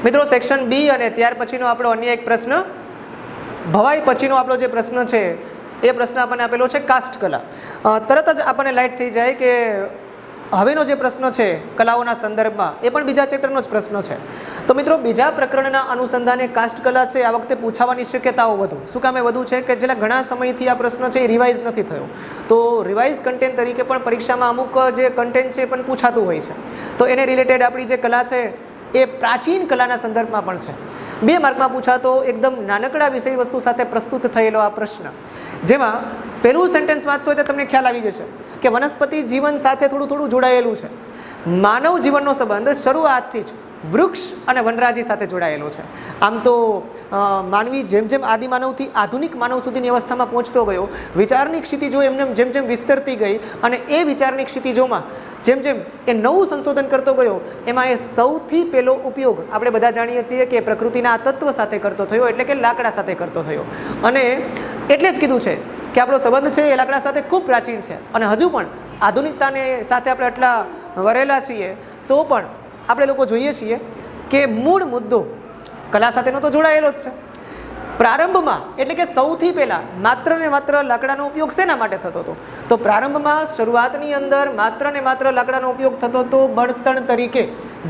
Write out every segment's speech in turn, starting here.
મિત્રો section B અને ત્યાર પછીનો આપણો અન્ય એક પ્રશ્ન, ભવાઈ પછીનો આપણો જે પ્રશ્ન છે એ પ્રશ્ન આપણને આપેલો છે કાસ્ટ કલા. તરત જ આપણને લાઇટ થઈ જાય કે હવેનો જે પ્રશ્ન છે કલાઓના સંદર્ભમાં એ પણ બીજા ચેપ્ટરનો જ પ્રશ્ન છે. તો મિત્રો બીજા પ્રકરણના અનુસંધાને કાસ્ટ કલા છે આ વખતે પૂછાવાની શક્યતાઓ વધુ. શું કામે વધુ છે કે છેલ્લા ઘણા સમયથી આ પ્રશ્ન છે એ રિવાઇઝ નથી થયો. તો રિવાઇઝ કન્ટેન્ટ તરીકે પણ પરીક્ષામાં અમુક જે કન્ટેન્ટ છે એ પણ પૂછાતું હોય છે. તો એને રિલેટેડ આપણી જે કલા છે એ પ્રાચીન કલાના સંદર્ભમાં પણ છે. 2 માર્કમાં પૂછાતો એકદમ નાનકડા વિષય વસ્તુ સાથે પ્રસ્તુત થયેલો આ પ્રશ્ન, જેમાં પહેલું સેન્ટેન્સ વાંચશો એટલે તમને ખ્યાલ આવી જશે કે વનસ્પતિ જીવન સાથે થોડું થોડું જોડાયેલું છે. માનવ જીવનનો સંબંધ શરૂઆતથી જ વૃક્ષ અને વનરાજી સાથે જોડાયેલો છે. આમ તો માનવી જેમ જેમ આદિમાનવથી આધુનિક માનવ સુધીની અવસ્થામાં પહોંચતો ગયો, વિચારની ક્ષિતિજો એમને જેમ જેમ વિસ્તરતી ગઈ અને એ વિચારની ક્ષિતિજોમાં જેમ જેમ એ નવું સંશોધન કરતો ગયો, એમાં એ સૌથી પહેલો ઉપયોગ આપણે બધા જાણીએ છીએ કે પ્રકૃતિના આ તત્વ સાથે કરતો થયો, એટલે કે લાકડા સાથે કરતો થયો. અને એટલે જ કીધું છે કે આપણો સંબંધ છે એ લાકડા સાથે ખૂબ પ્રાચીન છે. અને હજુ પણ આધુનિકતાને સાથે આપણે આટલા વરેલા છીએ તો પણ આપણે લોકો જોઈએ છીએ કે મૂળ મુદ્દો કલા સાથેનો તો જોડાયેલો જ છે. પ્રારંભમાં એટલે કે સૌથી પહેલાં માત્ર ને માત્ર લાકડાનો ઉપયોગ શેના માટે થતો હતો? તો પ્રારંભમાં શરૂઆતની અંદર માત્ર ને માત્ર લાકડાનો ઉપયોગ થતો હતો બળતણ તરીકે.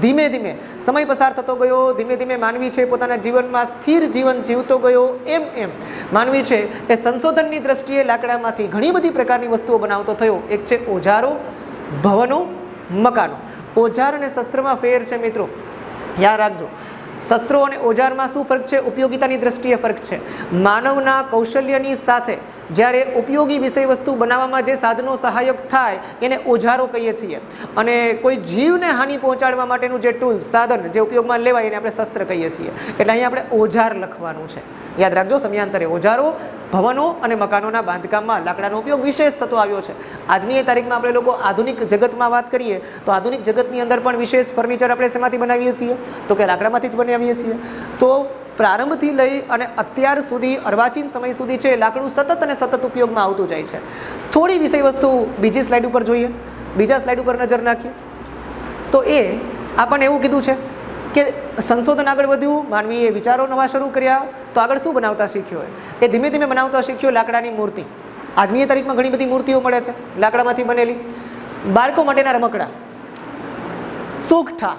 ધીમે ધીમે સમય પસાર થતો ગયો, ધીમે ધીમે માનવી છે પોતાના જીવનમાં સ્થિર જીવન જીવતો ગયો, એમ એમ માનવી છે એ સંશોધનની દ્રષ્ટિએ લાકડામાંથી ઘણી બધી પ્રકારની વસ્તુઓ બનાવતો થયો. એક છે ઓજારો, ભવનો, મકાનો. ઓજાર અને શસ્ત્રમાં ફેર છે મિત્રો, યાદ રાખજો. શસ્ત્રો અને ઓજારમાં શું ફરક છે? ઉપયોગિતાની દ્રષ્ટિએ ફરક છે. માનવના કૌશલ્યની સાથે જ્યારે ઉપયોગી વિષય વસ્તુ બનાવવામાં જે સાધનો સહાયક થાય એને ઓજારો કહીએ છીએ, અને કોઈ જીવને હાનિ પહોંચાડવા માટેનું જે ટૂલ સાધન જે ઉપયોગમાં લેવાય એને આપણે શસ્ત્ર કહીએ છીએ. એટલે અહીંયા આપણે ઓજાર લખવાનું છે, યાદ રાખજો. સમયાંતરે ઓજારો, ભવનો અને મકાનોના બાંધકામમાં લાકડાનો ઉપયોગ વિશેષ થતો આવ્યો છે. આજની તારીખમાં આપણે લોકો આધુનિક જગતમાં વાત કરીએ તો આધુનિક જગતની અંદર પણ વિશેષ ફર્નિચર આપણે શેમાંથી બનાવીએ છીએ? તો કે લાકડામાંથી જ બનાવીએ છીએ. તો પ્રારંભથી લઈ અને અત્યાર સુધી અર્વાચીન સમય સુધી છે લાકડું સતત અને સતત ઉપયોગમાં આવતું જાય છે. થોડી વિષય વસ્તુ બીજી સ્લાઇડ ઉપર જોઈએ, બીજા સ્લાઇડ ઉપર નજર નાખીએ તો એ આપણને એવું કીધું છે કે સંશોધન આગળ વધ્યું, માનવીએ વિચારો નવા શરૂ કર્યા, તો આગળ શું બનાવતા શીખ્યો? એ ધીમે ધીમે બનાવતા શીખ્યો લાકડાની મૂર્તિ. આજની તારીખમાં ઘણી બધી મૂર્તિઓ મળે છે લાકડામાંથી બનેલી. બાળકો માટેના રમકડા, સોગઠા,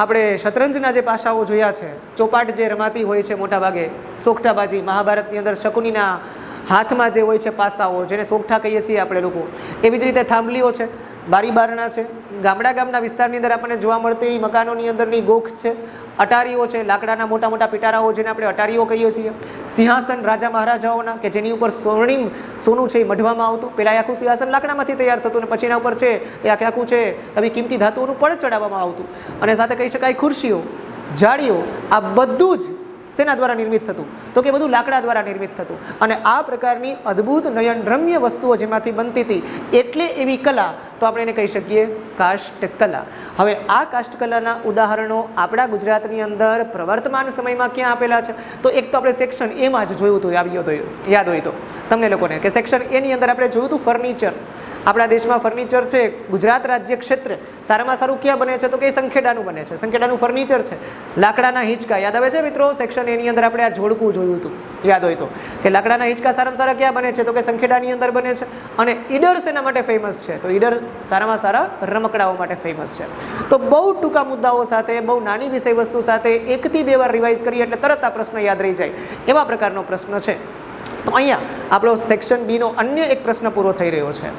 આપણે શતરંજના જે પાસાઓ જોયા છે, ચોપાટ જે રમાતી હોય છે મોટા ભાગે, સોગઠાબાજી. મહાભારતની અંદર શકુનીના હાથમાં જે હોય છે પાસાઓ, જેને સોગઠા કહીએ છીએ આપણે લોકો. એવી જ રીતે થાંભલીઓ છે, બારી બારણા છે. ગામડા વિસ્તારની અંદર આપણને જોવા મળતી મકાનોની અંદરની ગોખ છે. અટારીઓ છે, લાકડાના મોટા મોટા પિટારાઓ જેને આપણે અટારીઓ કહીએ છીએ. સિંહાસન રાજા મહારાજાઓના કે જેની ઉપર સ્વર્ણિમ સોનું છે એ મઢવામાં આવતું. પહેલાં આખું સિંહાસન લાકડામાંથી તૈયાર થતું અને પછી એના ઉપર છે એ આખું છે આવી કિંમતી ધાતુઓનું પડ ચડાવવામાં આવતું. અને સાથે કહી શકાય ખુરશીઓ, જાળીઓ, આ બધું જ શેના દ્વારા નિર્મિત થતું? તો કે બધું લાકડા દ્વારા નિર્મિત થતું. અને આ પ્રકારની અદ્ભુત નયનરમ્ય વસ્તુઓ જેમાંથી બનતી હતી, એટલે એવી કલા તો આપણે એને કહી શકીએ કાષ્ટ કલા. હવે આ કાષ્ટ કલાના ઉદાહરણો આપણા ગુજરાતની અંદર પ્રવર્તમાન સમયમાં ક્યાં આપેલા છે? તો એક તો આપણે સેક્શન એમાં જ જોયું હતું, યાદ હોય તો તમને લોકોને, કે સેક્શન એની અંદર આપણે જોયું હતું ફર્નિચર. આપણા દેશમાં ફર્નિચર છે, ગુજરાત રાજ્ય ક્ષેત્ર સારામાં સારું ક્યાં બને છે? તો કે સંખેડાનું બને છે. સંખેડાનું ફર્નિચર છે. લાકડાના હિંચકા યાદ આવે છે મિત્રો? સેક્શન એની અંદર આપણે આ જોડકું જોયું હતું, યાદ હોય તો, કે લાકડાના હિંચકા સારામાં સારા ક્યાં બને છે? તો કે સંખેડાની અંદર બને છે. અને ઈડર શેના માટે ફેમસ છે? તો ઈડર સારામાં સારા રમકડાઓ માટે ફેમસ છે. તો બહુ ટૂંકા મુદ્દાઓ સાથે, બહુ નાની વિષય વસ્તુ સાથે 1 થી 2 વાર રિવાઇઝ કરીએ એટલે તરત આ પ્રશ્ન યાદ રહી જાય એવા પ્રકારનો પ્રશ્ન છે. તો અહીંયા આપણો સેક્શન બીનો અન્ય એક પ્રશ્ન પૂરો થઈ રહ્યો છે.